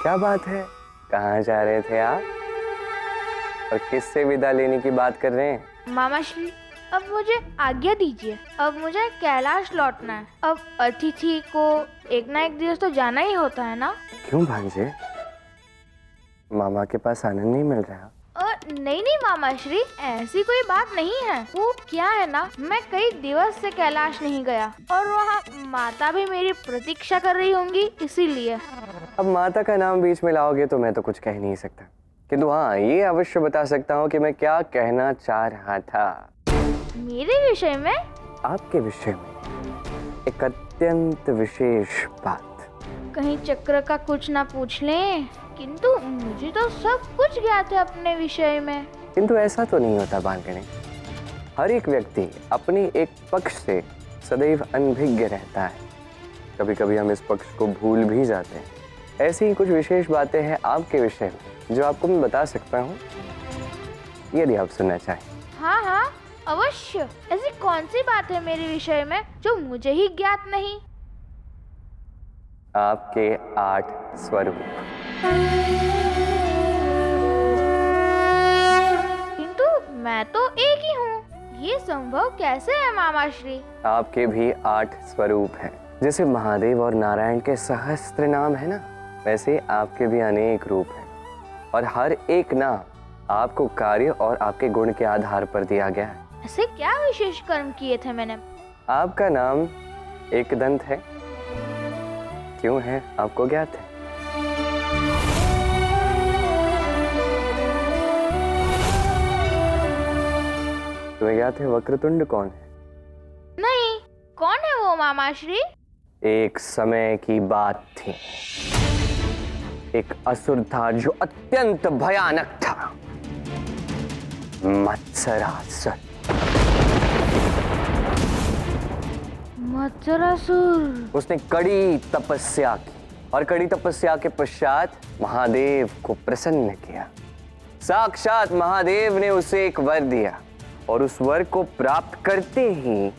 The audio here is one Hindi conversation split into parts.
क्या बात है, कहाँ जा रहे थे आप और किससे विदा लेने की बात कर रहे हैं? मामा श्री, अब मुझे आज्ञा दीजिए। अब मुझे कैलाश लौटना है। अब अतिथि को एक ना एक दिवस तो जाना ही होता है ना। क्यों भांजे, मामा के पास आनंद नहीं मिल रहा? नहीं नहीं मामा श्री, ऐसी कोई बात नहीं है। वो क्या है ना, मैं कई दिवस से कैलाश नहीं गया और वहाँ माता भी मेरी प्रतीक्षा कर रही होंगी, इसीलिए। अब माता का नाम बीच में लाओगे तो मैं तो कुछ कह नहीं सकता, किंतु हाँ ये अवश्य बता सकता हूँ कि मैं क्या कहना चाह रहा था। मेरे विषय में? आपके विषय में एक अत्यंत विशेष बात। कहीं चक्र का कुछ ना पूछ लें, किंतु मुझे तो सब कुछ ज्ञात है अपने विषय में। किंतु ऐसा तो नहीं होता बालकनी। हर एक व्यक्ति अपनी एक पक्ष से सदैव अनभिज्ञ रहता है। कभी कभी हम इस पक्ष को भूल भी जाते हैं। ऐसी ही कुछ विशेष बातें हैं आपके विषय में जो आपको मैं बता सकता हूँ, यदि आप सुनना चाहें। हाँ हाँ अवश्य। ऐसी कौन सी बात है मेरे विषय में जो मुझे ही ज्ञात नहीं? आपके 8 स्वरूप। किंतु मैं तो एक ही हूँ, ये संभव कैसे है मामा श्री? आपके भी 8 स्वरूप हैं। जैसे महादेव और नारायण के सहस्त्र नाम है ना, वैसे आपके भी अनेक रूप हैं और हर एक नाम आपको कार्य और आपके गुण के आधार पर दिया गया है। ऐसे क्या विशेष कर्म किए थे मैंने? आपका नाम एकदंत है। क्यों है आपको ज्ञात है? तुम्हें ज्ञात है वक्रतुंड कौन है? नहीं, कौन है वो मामा श्री? एक समय की बात थी, एक असुर था जो अत्यंत भयानक था, मत्सरासुर। मत्सरासुर। उसने कड़ी तपस्या की और कड़ी तपस्या के पश्चात महादेव को प्रसन्न किया। साक्षात महादेव ने उसे एक वर दिया और उस वर को प्राप्त करते ही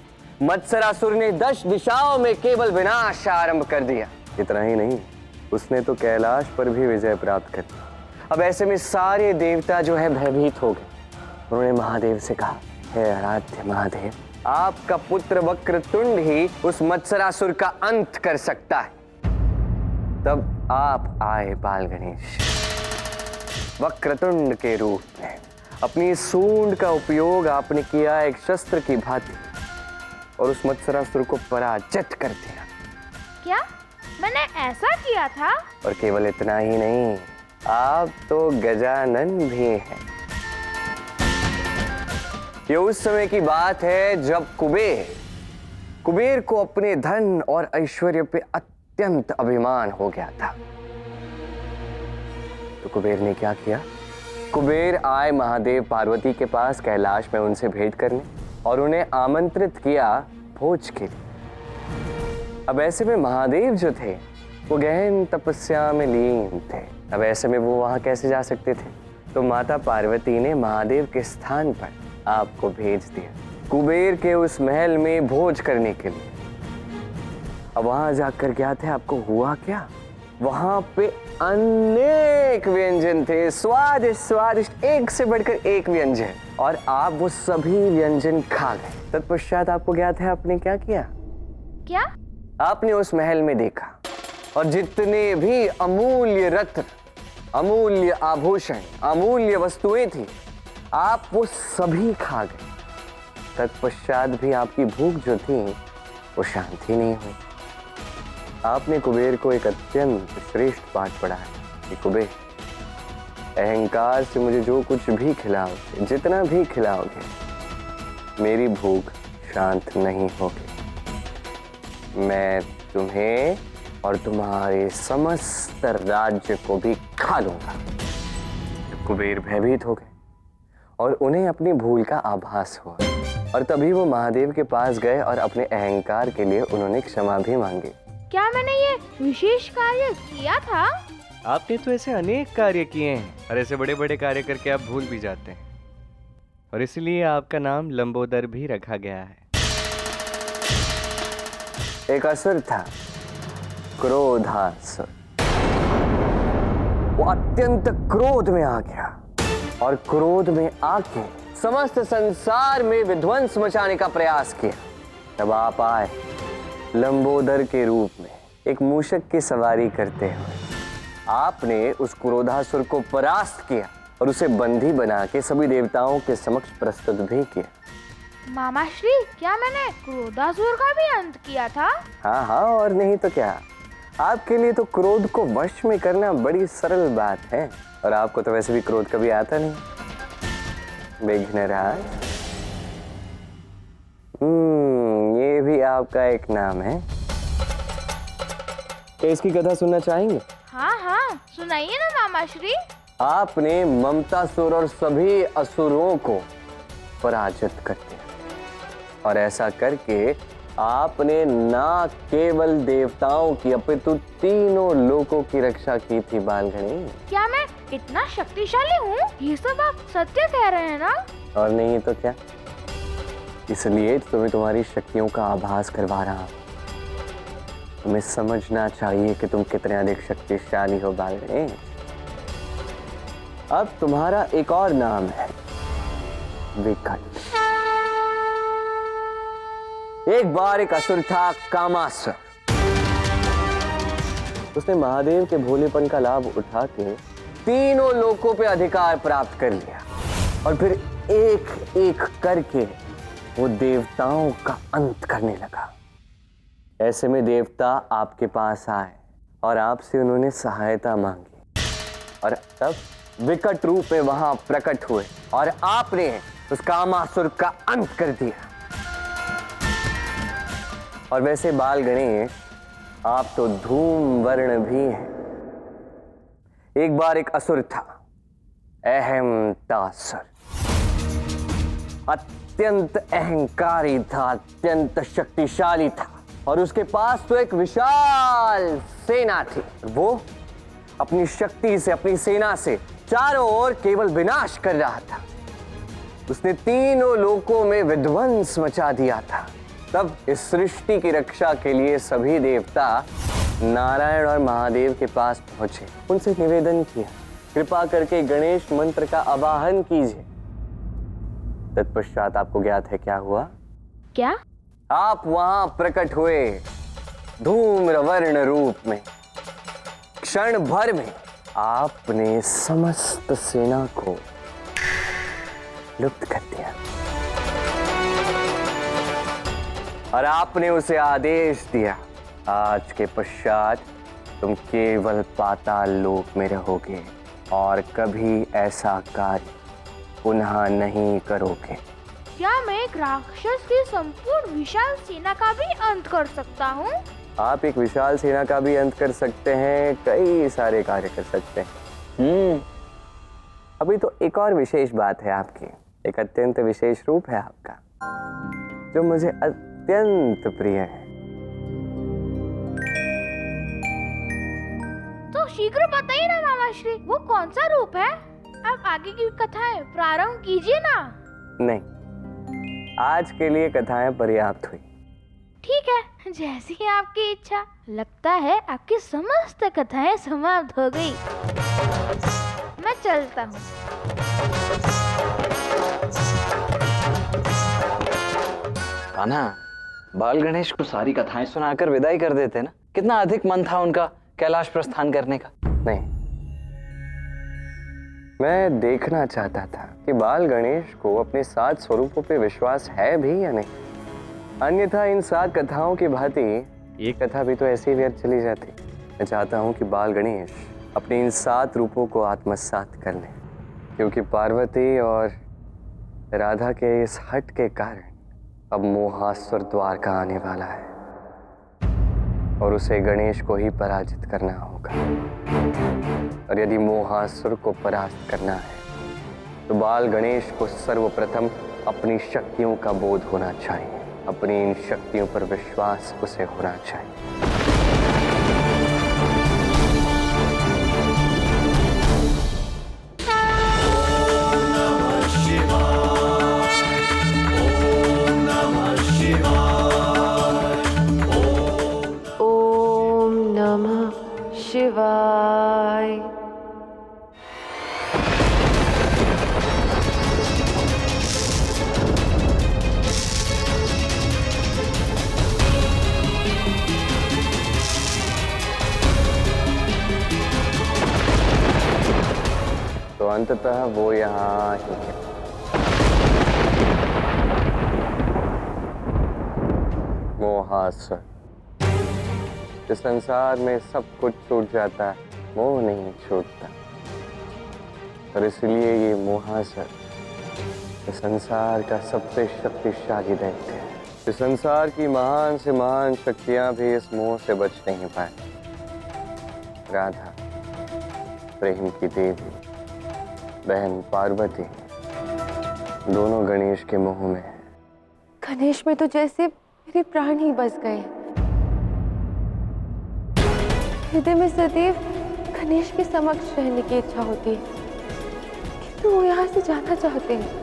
मत्सरासुर ने 10 दिशाओं में केवल विनाश आरंभ कर दिया। इतना ही नहीं, उसने तो कैलाश पर भी विजय प्राप्त कर ली। अब ऐसे में सारे देवता जो है भयभीत हो गए। उन्होंने महादेव से कहा, हे आराध्य महादेव, आपका पुत्र वक्रतुंड ही उस मत्सरासुर का अंत कर सकता है। तब आप आए बाल गणेश, वक्रतुंड के रूप में। अपनी सूंड का उपयोग आपने किया एक शस्त्र की भांति और उस मत्सरासुर को पराजित कर दिया। क्या मैंने ऐसा किया था? और केवल इतना ही नहीं, आप तो गजानन भी हैं। ये उस समय की बात है जब कुबेर को अपने धन और ऐश्वर्य पे अत्यंत अभिमान हो गया था। तो कुबेर ने क्या किया? कुबेर आए महादेव पार्वती के पास कैलाश में उनसे भेंट करने और उन्हें आमंत्रित किया भोज के लिए। अब ऐसे में महादेव जो थे वो गहन तपस्या में लीन थे। अब ऐसे में वो वहां कैसे जा सकते थे? तो माता पार्वती ने महादेव के स्थान पर आपको भेज दिया कुबेर के उस महल में भोज करने के लिए। अब वहां जाकर क्या थे, आपको हुआ क्या? वहां पे अनेक व्यंजन थे, स्वादिष्ट स्वादिष्ट, एक से बढ़कर एक व्यंजन, और आप वो सभी व्यंजन खा गए। तत्पश्चात आपको ज्ञात है आपने क्या किया? क्या? आपने उस महल में देखा और जितने भी अमूल्य रत्न, अमूल्य आभूषण, अमूल्य वस्तुएं थी, आप वो सभी खा गए। तत्पश्चात भी आपकी भूख जो थी वो शांति नहीं हुई। आपने कुबेर को एक अत्यंत श्रेष्ठ पाठ पढ़ाया कि कुबेर, अहंकार से मुझे जो कुछ भी खिलाओगे, जितना भी खिलाओगे, मेरी भूख शांत नहीं होगी। मैं तुम्हें और तुम्हारे समस्त राज्य को भी खा लूंगा। तो कुबेर भयभीत हो गए और उन्हें अपनी भूल का आभास हुआ और तभी वो महादेव के पास गए और अपने अहंकार के लिए उन्होंने क्षमा भी मांगी। क्या मैंने ये विशेष कार्य किया था? आपने तो ऐसे अनेक कार्य किए हैं और ऐसे बड़े बड़े कार्य करके आप भूल भी जाते हैं, और इसलिए आपका नाम लंबोदर भी रखा गया है। एक असुर था, क्रोधासुर। वो अत्यंत क्रोध में आ गया और क्रोध में आके समस्त संसार में विध्वंस मचाने का प्रयास किया। तब आप आए लंबोदर के रूप में एक मूषक की सवारी करते हुए। आपने उस क्रोधासुर को परास्त किया और उसे बंदी बना के सभी देवताओं के समक्ष प्रस्तुत भी किया। मामा श्री, क्या मैंने क्रोधासुर का भी अंत किया था? हाँ हाँ, और नहीं तो क्या। आपके लिए तो क्रोध को वश में करना बड़ी सरल बात है, और आपको तो वैसे भी क्रोध कभी आता नहीं। विघ्नराज, ये भी आपका एक नाम है। क्या इसकी कथा सुनना चाहेंगे? हाँ हाँ, सुनाइए ना मामा श्री। आपने ममतासुर और सभी असुरों को पराजित कर दिया, और ऐसा करके आपने ना केवल देवताओं की अपितु तीनों लोकों की रक्षा की थी बालगणेश। क्या मैं इतना शक्तिशाली हूँ? ये सब आप सत्य कह रहे हैं ना? और नहीं तो क्या, इसलिए तुम्हें तुम्हारी शक्तियों का आभास करवा रहा हूं। तुम्हें समझना चाहिए कि तुम कितने अधिक शक्तिशाली हो बालगणेश। अब तुम्हारा एक और नाम है, विकट। एक बार एक असुर था, कामासुर। उसने महादेव के भोलेपन का लाभ उठा के तीनों लोकों पे अधिकार प्राप्त कर लिया, और फिर एक एक करके वो देवताओं का अंत करने लगा। ऐसे में देवता आपके पास आए और आपसे उन्होंने सहायता मांगी, और तब विकट रूप में वहां प्रकट हुए और आपने उस कामासुर का अंत कर दिया। और वैसे बाल गणेश, आप तो धूम वर्ण भी हैं। एक बार एक असुर था, अहमतासुर। अत्यंत अहंकारी था, अत्यंत शक्तिशाली था, और उसके पास तो एक विशाल सेना थी। वो अपनी शक्ति से, अपनी सेना से चारों ओर केवल विनाश कर रहा था। उसने तीनों लोकों में विध्वंस मचा दिया था। तब इस सृष्टि की रक्षा के लिए सभी देवता नारायण और महादेव के पास पहुंचे। उनसे निवेदन किया, कृपा करके गणेश मंत्र का आवाहन कीजिए। तत्पश्चात आपको ज्ञात है क्या हुआ? क्या? आप वहां प्रकट हुए धूम्रवर्ण रूप में। क्षण भर में आपने समस्त सेना को लुप्त कर दिया, और आपने उसे आदेश दिया, आज के पश्चात तुम केवल पाताल लोक में रहोगे और कभी ऐसा कार्य पुनः नहीं करोगे। क्या मैं एक राक्षस की संपूर्ण विशाल सेना का भी अंत कर सकता हूँ? आप एक विशाल सेना का भी अंत कर सकते हैं, कई सारे कार्य कर सकते हैं। अभी तो एक और विशेष बात है आपकी, एक अत्यंत विशेष रूप है आपका, जो मुझे अत्यंत प्रिय है। तो शीघ्र बताइए ना मामा श्री, वो कौन सा रूप है? आप आगे की कथाएं प्रारंभ कीजिए ना। नहीं, आज के लिए कथाएं पर्याप्त हुई। ठीक है, जैसी ही आपकी इच्छा। लगता है आपकी समस्त कथाएं समाप्त हो गई। मैं चलता हूँ। कान्हा, बाल गणेश को सारी कथाएं सुनाकर विदाई कर देते ना। कितना अधिक मन था उनका कैलाश प्रस्थान करने का। नहीं, मैं देखना चाहता था कि बाल गणेश को अपने 7 स्वरूपों पे विश्वास है भी या नहीं। अन्यथा इन 7 कथाओं की भांति ये कथा भी तो ऐसे ही व्यर्थ चली जाती। मैं चाहता हूँ कि बाल गणेश अपने इन 7 रूपों को आत्मसात कर लें, क्योंकि पार्वती और राधा के इस हट के कारण अब मोहासुर द्वारका आने वाला है, और उसे गणेश को ही पराजित करना होगा। और यदि मोहासुर को परास्त करना है तो बाल गणेश को सर्वप्रथम अपनी शक्तियों का बोध होना चाहिए, अपनी इन शक्तियों पर विश्वास उसे होना चाहिए। ओम नमः शिवाय। अंततः वो यहाँ ही है। मोहासुर। इस संसार में सब कुछ छूट जाता है, मोह नहीं छूटता। और इसलिए ये मोहासुर इस संसार का सबसे शक्तिशाली दैत्य है। इस संसार की महान से महान शक्तियां भी इस मोह से बच नहीं पाए। राधा, प्रेम की देवी, बहन पार्वती, दोनों गणेश के मोह में है। गणेश में तो जैसे मेरे प्राण ही बस गए। हृदय में सदैव गणेश के समक्ष रहने की इच्छा होती है, किंतु वो यहाँ से जाना चाहते हैं।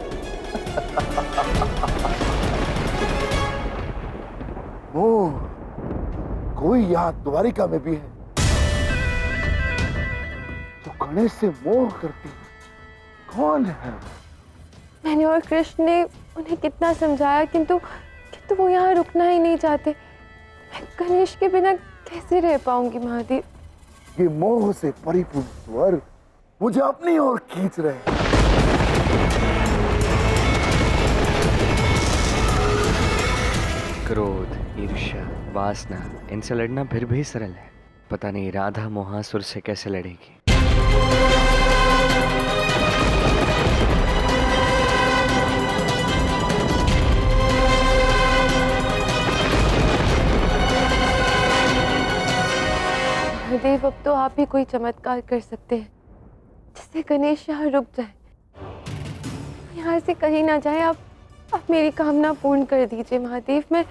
ओह, कोई यहाँ द्वारिका में भी है तो गणेश से मोह करती है। कौन है? मैंने और कृष्ण ने उन्हें कितना समझाया, किंतु वो यहाँ रुकना ही नहीं चाहते। मैं गणेश के बिना कैसे रह पाऊंगी महादेव? ये मोह से परिपूर्ण स्वर मुझे अपनी ओर खींच रहे हैं। क्रोध, ईर्ष्या, वासना, इनसे लड़ना फिर भी सरल है। पता नहीं राधा मोहासुर से कैसे लड़ेगी। महादेव, अब तो आप ही कोई चमत्कार कर सकते हैं जिससे गणेश यहाँ रुक जाए, यहाँ से कहीं ना जाए। आप मेरी कामना पूर्ण कर दीजिए महादेव। मैं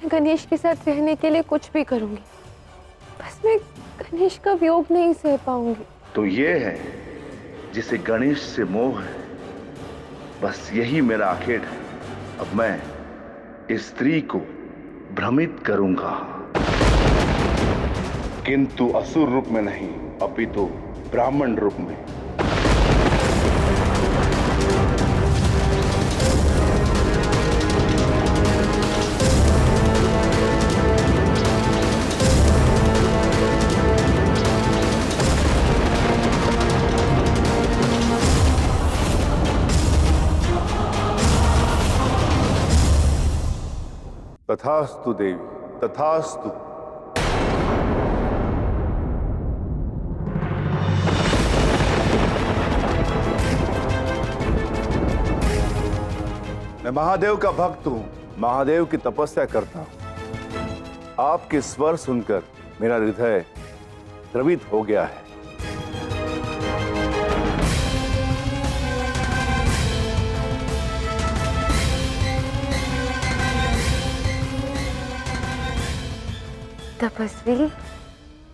गणेश के साथ रहने के लिए कुछ भी करूंगी, बस मैं गणेश का वियोग नहीं सह पाऊंगी। तो ये है जिसे गणेश से मोह है, बस यही मेरा आखेट है। अब मैं इस स्त्री को भ्रमित करूंगा, किंतु असुर रूप में नहीं, अपितु ब्राह्मण रूप में। तथास्तु देवी, तथास्तु। मैं महादेव का भक्त हूं, महादेव की तपस्या करता हूं। आपके स्वर सुनकर मेरा हृदय द्रवित हो गया है। तपस्वी,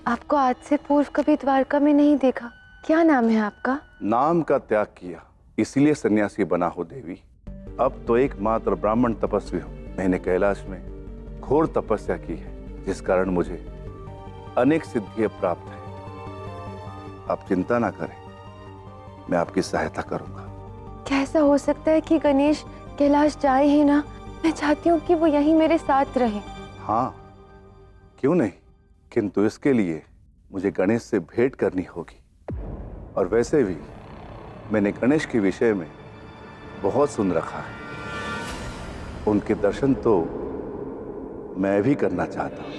आपको आज से पूर्व कभी द्वारका में नहीं देखा। क्या नाम है आपका? नाम का त्याग किया, इसलिए सन्यासी बना हो देवी। अब तो एकमात्र ब्राह्मण तपस्वी हूं। मैंने कैलाश में घोर तपस्या की है, जिस कारण मुझे अनेक सिद्धियां प्राप्त है। आप चिंता ना करें, मैं आपकी सहायता करूंगा। क्या ऐसा हो सकता है कि गणेश कैलाश जाए ही ना? मैं चाहती हूँ कि वो यहीं मेरे साथ रहे। हाँ, क्यों नहीं, किंतु इसके लिए मुझे गणेश से भेंट करनी होगी। और वैसे भी मैंने गणेश के विषय में बहुत सुन रखा है। उनके दर्शन तो मैं भी करना चाहता हूं।